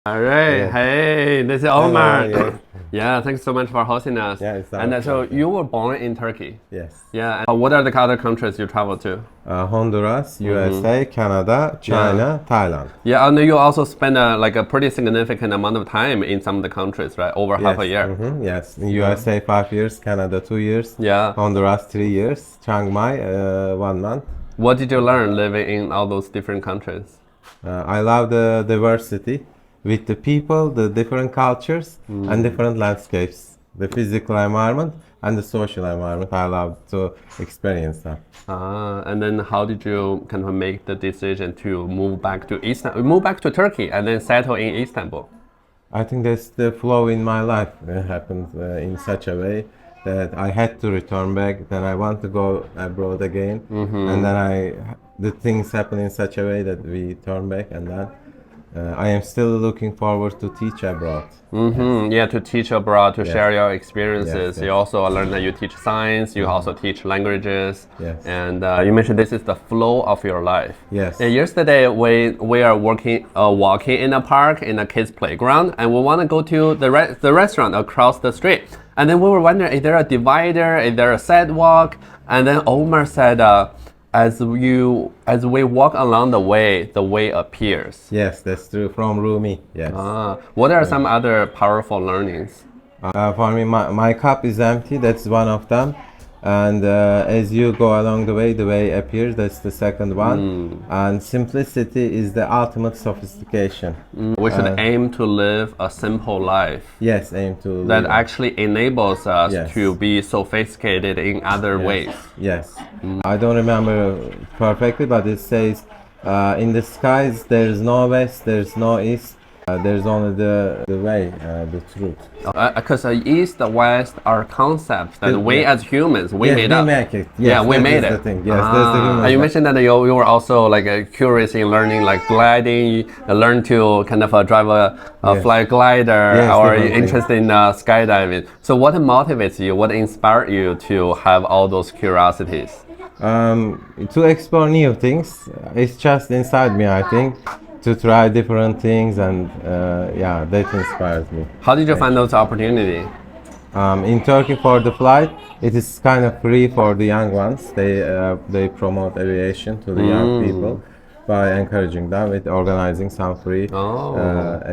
All right. Yeah. Hey, this is Omar. Hello, yes. Yeah, thanks so much for hosting us. Yeah, it's our And so pleasure. you were born in Turkey. Yes. Yeah. And what are the other countries you traveled to? Honduras, USA, Canada, China, Thailand. Yeah, and you also spent like a pretty significant amount of time in some of the countries, right? Over half a year. Yes. In USA, 5 years, Canada, 2 years, Yeah. Honduras, 3 years, Chiang Mai, 1 month. What did you learn living in all those different countries? I love the diversity with the people, the different cultures, and different landscapes, the physical environment and the social environment. I love to experience that. And then how did you kind of make the decision to move back to move back to Turkey and then settle in Istanbul? I think that's the flow in my life. It happened in such a way that I had to return back. Then I want to go abroad again, and then the things happen in such a way that we turn back, and then I am still looking forward to teach abroad. Yeah, to teach abroad, to share your experiences. Yes. You also learn that you teach science, you also teach languages. Yes. And you mentioned this is the flow of your life. Yes. Yesterday, we are walking in a park, in a kids' playground, and we want to go to the restaurant across the street. And then we were wondering, is there a divider? Is there a sidewalk? And then Omar said, as we walk along the way appears. Yes, that's true. From Rumi. Yes. What are some other powerful learnings? For me, my cup is empty. That's one of them. And as you go along the way appears. That's the second one. And simplicity is the ultimate sophistication. We should aim to live a simple life. Yes, aim to That live. actually enables us Yes. to be sophisticated in other ways. Yes. I don't remember perfectly, but it says, in the skies there's no west, there's no east, there's only the way, the truth. Because east, west are concepts that we as humans, we Yes, made we up. make it. Yeah, Yes, we that made is it. the thing. Yes, that's the human. And you mentioned that you were also like curious in learning like gliding, learn to kind of drive a Yes. fly glider, Yes, or definitely. interested in skydiving. So what motivates you? What inspired you to have all those curiosities? To explore new things. It's just inside me, I think, to try different things, and yeah, that inspires me. How did you find those opportunities? In Turkey, for the flight, it is kind of free for the young ones. They promote aviation to the young people by encouraging them with organizing some free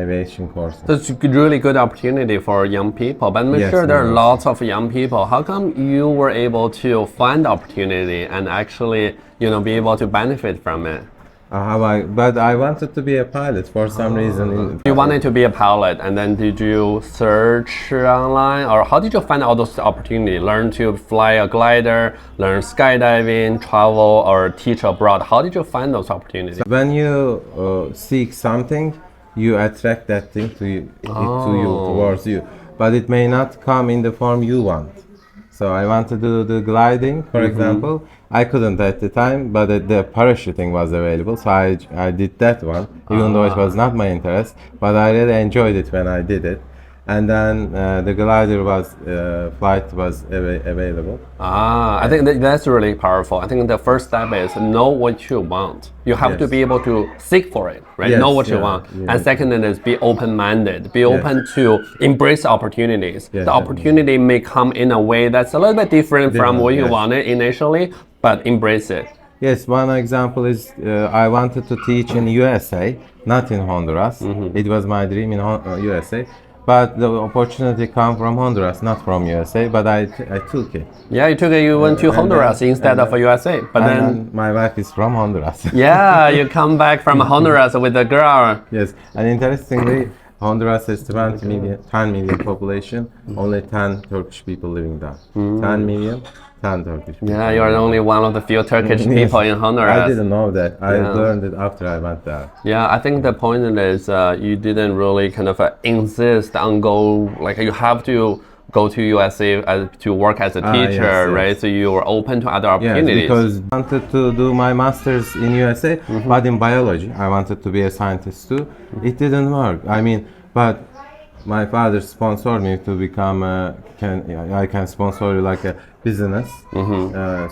aviation courses. So it's a really good opportunity for young people, but I'm Yes, sure there are yes. lots of young people. How come you were able to find opportunity and actually, be able to benefit from it? But I wanted to be a pilot for some reason. You wanted to be a pilot, and then did you search online, or how did you find all those opportunities? Learn to fly a glider, learn skydiving, travel, or teach abroad. How did you find those opportunities? When you seek something, you attract that thing to you, towards you. But it may not come in the form you want. So I want to do the gliding, for example. I couldn't at the time, but the parachuting was available, so I did that one, even though it was not my interest. But I really enjoyed it when I did it. And then the glider flight was available. I think that's really powerful. I think the first step is know what you want. You have to Yes. be able to seek for it, right? Yes, Know what you yeah, want. yeah. And second is be open-minded. Be open to embrace opportunities. Yes, The opportunity may come in a way that's a little bit different from what you yes. wanted initially, but embrace it. Yes, one example is I wanted to teach in USA, not in Honduras. It was my dream in USA. But the opportunity come from Honduras, not from USA, but I took it. Yeah, you went to Honduras instead of USA. But then, My wife is from Honduras. yeah, you come back from Honduras with a girl. Yes, and interestingly, Honduras has 10 million population, only 10 Turkish people living there. 10 million, 10 Turkish people. Yeah, you're only one of the few Turkish people in Honduras. I didn't know that. I learned it after I went there. Yeah, I think the point is you didn't really kind of insist on you have to go to USA to work as a teacher, yes. right? So you were open to other Yes, opportunities. because I wanted to do my master's in USA, but in biology. I wanted to be a scientist too. It didn't work. But my father sponsored me to become I can sponsor you like a business.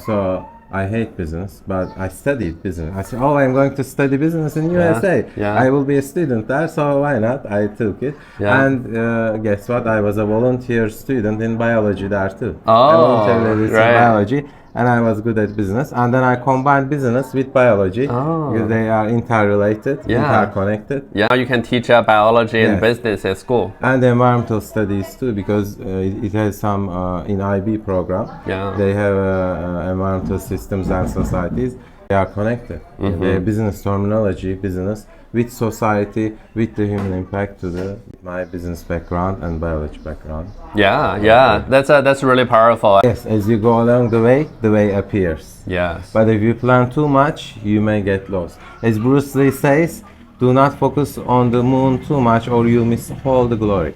So I hate business, but I studied business. I said, oh, I'm going to study business in USA. Yeah. I will be a student there, so why not? I took it. Yeah. And guess what? I was a volunteer student in biology there too. Oh, I voluntarily did right. biology, and I was good at business. And then I combined business with biology because they are interrelated, interconnected. Yeah, you can teach biology and business at school. And environmental studies too, because it has some in IB program. Yeah. They have environmental systems and societies. They are connected. The business terminology, business with society, with the human impact to my business background and biology background. Yeah. That's really powerful. Yes, as you go along the way appears. Yes. But if you plan too much, you may get lost. As Bruce Lee says, do not focus on the moon too much or you miss all the glory.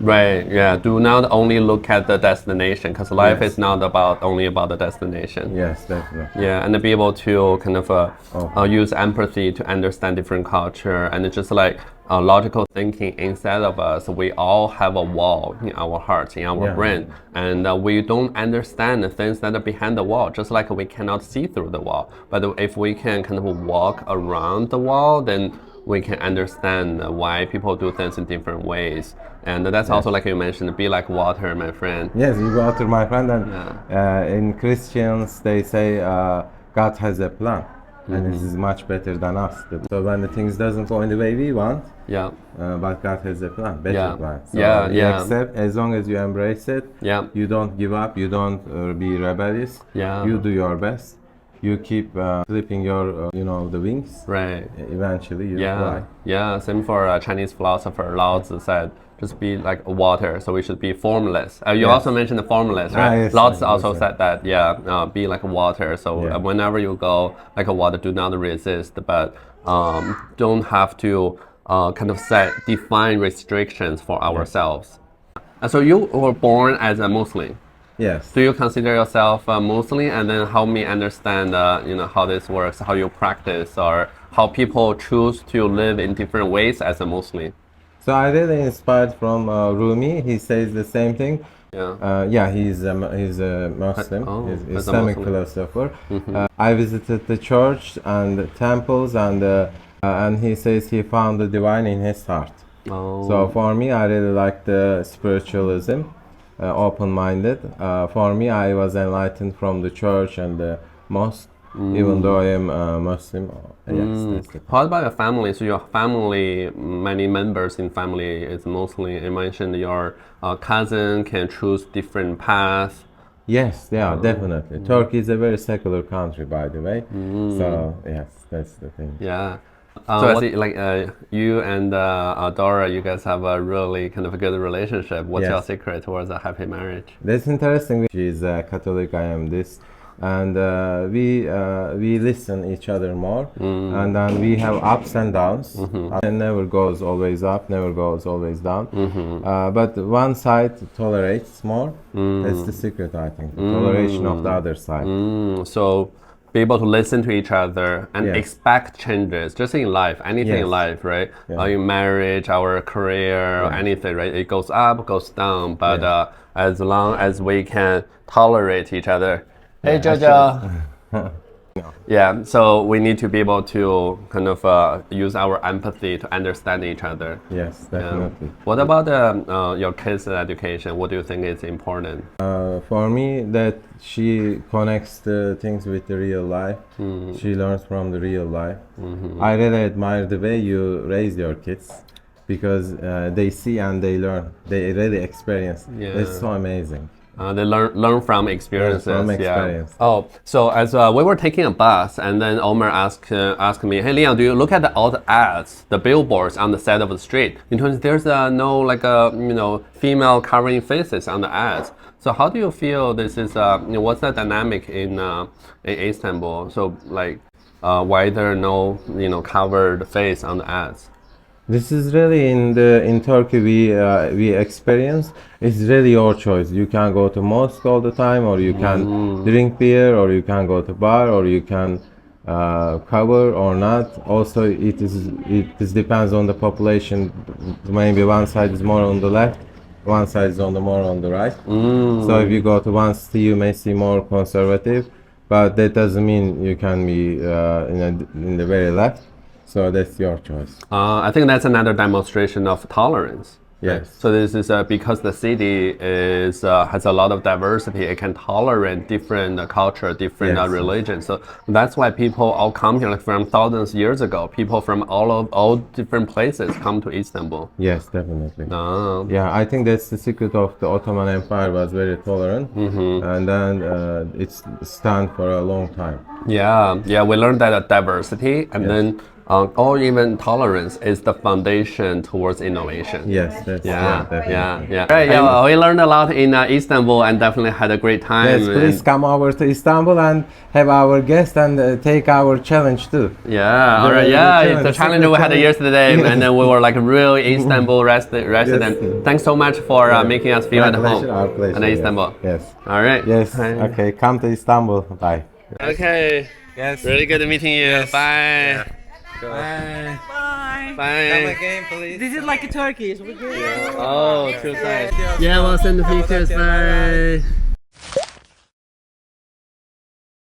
Right, yeah. Do not only look at the destination, because life is not only about the destination. Yes, definitely. Yeah, and be able to kind of use empathy to understand different culture, and just like logical thinking inside of us. We all have a wall in our heart, in our brain, and we don't understand the things that are behind the wall, just like we cannot see through the wall. But if we can kind of walk around the wall, then we can understand why people do things in different ways. And that's also, like you mentioned, be like water, my friend. Yes, you water, my friend. And in Christians, they say God has a plan. And this is much better than us. So when the things doesn't go in the way we want, but God has a plan, better plan. So you accept, as long as you embrace it, you don't give up, you don't be rebellious, you do your best. You keep flipping your, the wings. Right. Eventually, you fly. Yeah. Same for a Chinese philosopher Lao Tzu said, just be like water. So we should be formless. You also mentioned the formless, right? Yes, Lao Tzu also said that. Be like water. So whenever you go like a water, do not resist, but don't have to kind of define restrictions for ourselves. So you were born as a Muslim. Yes. Do you consider yourself a Muslim, and then help me understand, how this works, how you practice, or how people choose to live in different ways as a Muslim? So I really inspired from Rumi. He says the same thing. He's a Muslim. He's Islamic philosopher. I visited the church and the temples, and he says he found the divine in his heart. So for me, I really like the spiritualism. Open-minded. For me, I was enlightened from the church and the mosque, even though I am Muslim. Yes, What about your family? So your family, many members in family is Muslim. You mentioned your cousin can choose different paths. Yes, definitely. Turkey is a very secular country, by the way. So yes, that's the thing. Yeah. So I see, like you and Dora, you guys have a really kind of a good relationship. What's your secret towards a happy marriage? That's interesting. She's Catholic, I am this, and we listen each other more, and then we have ups and downs. And never goes always up, never goes always down. But one side tolerates more. That's the secret, I think. The toleration of the other side. So be able to listen to each other and expect changes, just in life, anything in life, right? In marriage, our career, or anything, right? It goes up, goes down, but as long as we can tolerate each other. Hey, Jojo. Yeah, so we need to be able to kind of use our empathy to understand each other. Yes, definitely. What about your kids' education? What do you think is important? For me, that she connects the things with the real life. She learns from the real life. I really admire the way you raise your kids, because they see and they learn. They really experience. It's so amazing. They learn from experiences. From experience. Oh, so as we were taking a bus, and then Omer asked me, "Hey, Leon, do you look at all the ads, the billboards on the side of the street? Because there's no female covering faces on the ads. So how do you feel this is? What's the dynamic in Istanbul? So why there no covered face on the ads?" This is really in Turkey we experience. It's really your choice. You can go to mosque all the time, or you can drink beer, or you can go to bar, or you can cover or not. Also, it depends on the population. Maybe one side is more on the left, one side is more on the right. So if you go to one city, you may see more conservative. but that doesn't mean you can be in the very left. So that's your choice. I think that's another demonstration of tolerance. Yes. So this is because the city is has a lot of diversity. It can tolerate different culture, different Yes. religions. So that's why people all come here, like from thousands of years ago. People from all different places come to Istanbul. Yes, definitely. Oh. Yeah, I think that's the secret of the Ottoman Empire, was very tolerant, and then it's stand for a long time. Yeah, yeah. We learned that diversity and then. Or even tolerance is the foundation towards innovation. Yes, that's definitely. Yeah. Right, yeah, well, we learned a lot in Istanbul and definitely had a great time. Yes, please come over to Istanbul and have our guest and take our challenge too. Yeah, all right, yeah. The challenge we had yesterday, and then we were like real Istanbul resident. Yes. Thanks so much for making us feel at home Our pleasure. in Istanbul. Yes. All right. Yes. Okay, come to Istanbul. Bye. Okay. Yes. Really good meeting you. Yes. Bye. Bye. Bye. Bye. Come again, please. This is like a Turkey. So we're good. Oh, two sides. Yeah, we'll send the pictures. Bye.